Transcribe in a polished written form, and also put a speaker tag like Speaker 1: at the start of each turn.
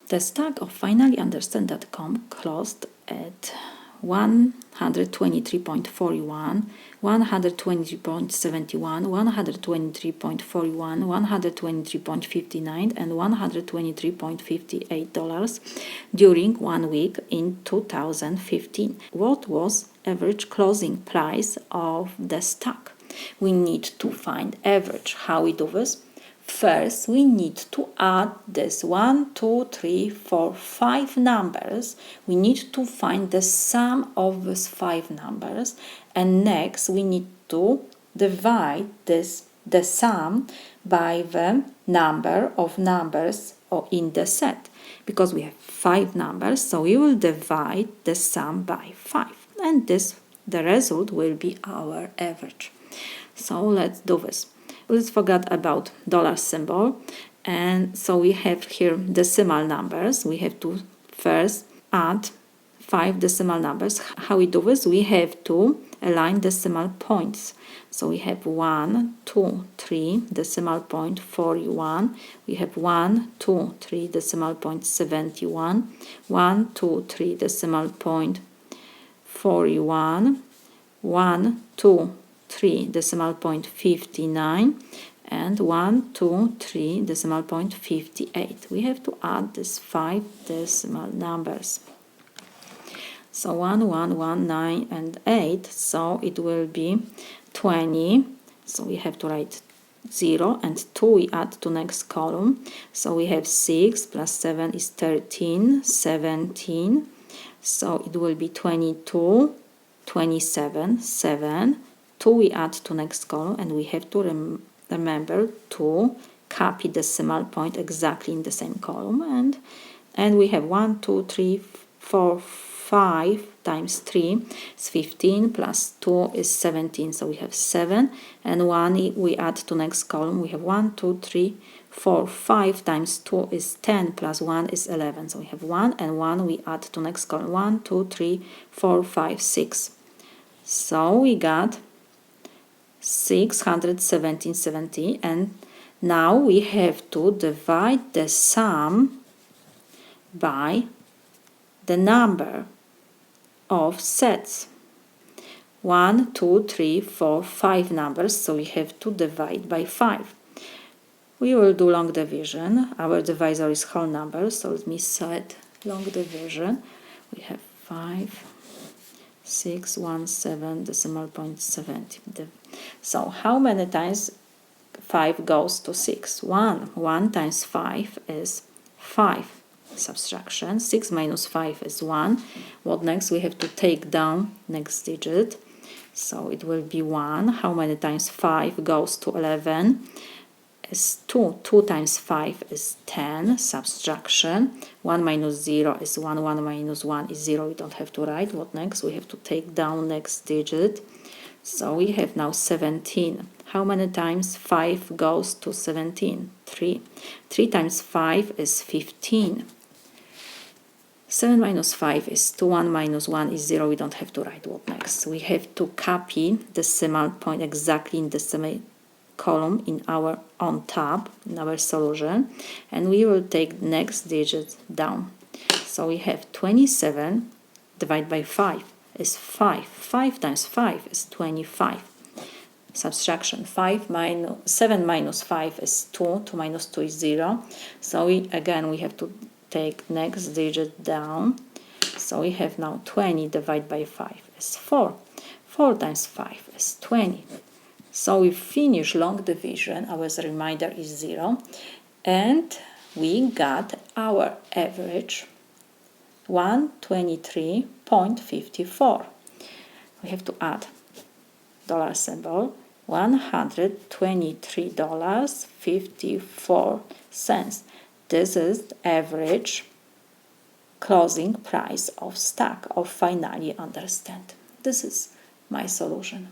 Speaker 1: The stock of finallyunderstand.com closed at 123.41, 123.71, 123.41, 123.59, and $123.58 during 1 week in 2015. What was average closing price of the stock? We need to find average. How we do this? First, we need to add this 1, 2, 3, 4, 5 numbers. We need to find the sum of these 5 numbers. And next, we need to divide the sum by the number of numbers in the set. Because we have 5 numbers, so we will divide the sum by 5. And the result will be our average. So let's do this. Let's forget about dollar symbol, and so we have here decimal numbers. We have to first add 5 decimal numbers. How we do this? We have to align decimal points. So we have 1, 2, 3 decimal point 41. We have 1, 2, 3 decimal point 71. 1, 2, 3 decimal point 41. 1, 2, 3 decimal point 59 and 1, 2, 3 decimal point 58. We have to add these 5 decimal numbers. So 1, 1, 1, 9 and 8, so it will be 20. So we have to write 0 and 2 we add to next column. So we have 6 plus 7 is 13, 17. So it will be 22, 27, 7. 2 we add to next column, and we have to remember to copy decimal point exactly in the same column, and we have 1, 2, 3, 4, 5 times 3 is 15 plus 2 is 17, so we have 7, and 1 we add to next column. We have 1, 2, 3, 4, 5 times 2 is 10 plus 1 is 11, so we have 1, and 1 we add to next column. 1, 2, 3, 4, 5, 6. So we got 617.70, and now we have to divide the sum by the number of sets. 1, 2, 3, 4, 5 numbers, so we have to divide by 5. We will do long division. Our divisor is whole number, so let me set long division. We have 5, 6, 1, 7 decimal point 70. So how many times 5 goes to 6? 1. 1 times 5 is 5. Subtraction. 6 minus 5 is 1. What next? We have to take down next digit. So it will be 1. How many times 5 goes to 11? Is 2. 2 times 5 is 10. Subtraction. 1 minus 0 is 1. 1 minus 1 is 0. We don't have to write. What next? We have to take down next digit. So we have now 17. How many times 5 goes to 17? 3. 3 times 5 is 15. 7 minus 5 is 2. 1 minus 1 is 0. We don't have to write. What next? We have to copy the decimal point exactly in the same column in our on tab in our solution, and we will take next digit down. So we have 27 divided by 5 is 5. 5 times 5 is 25. Subtraction. 7 minus 5 is 2. 2 minus 2 is 0. So we have to take next digit down. So we have now 20 divided by 5 is 4. 4 times 5 is 20. So we finish long division. Our remainder is 0. And we got our average 123.54. We have to add dollar symbol, $123.54. This is the average closing price of stock of Finally Understand. This is my solution.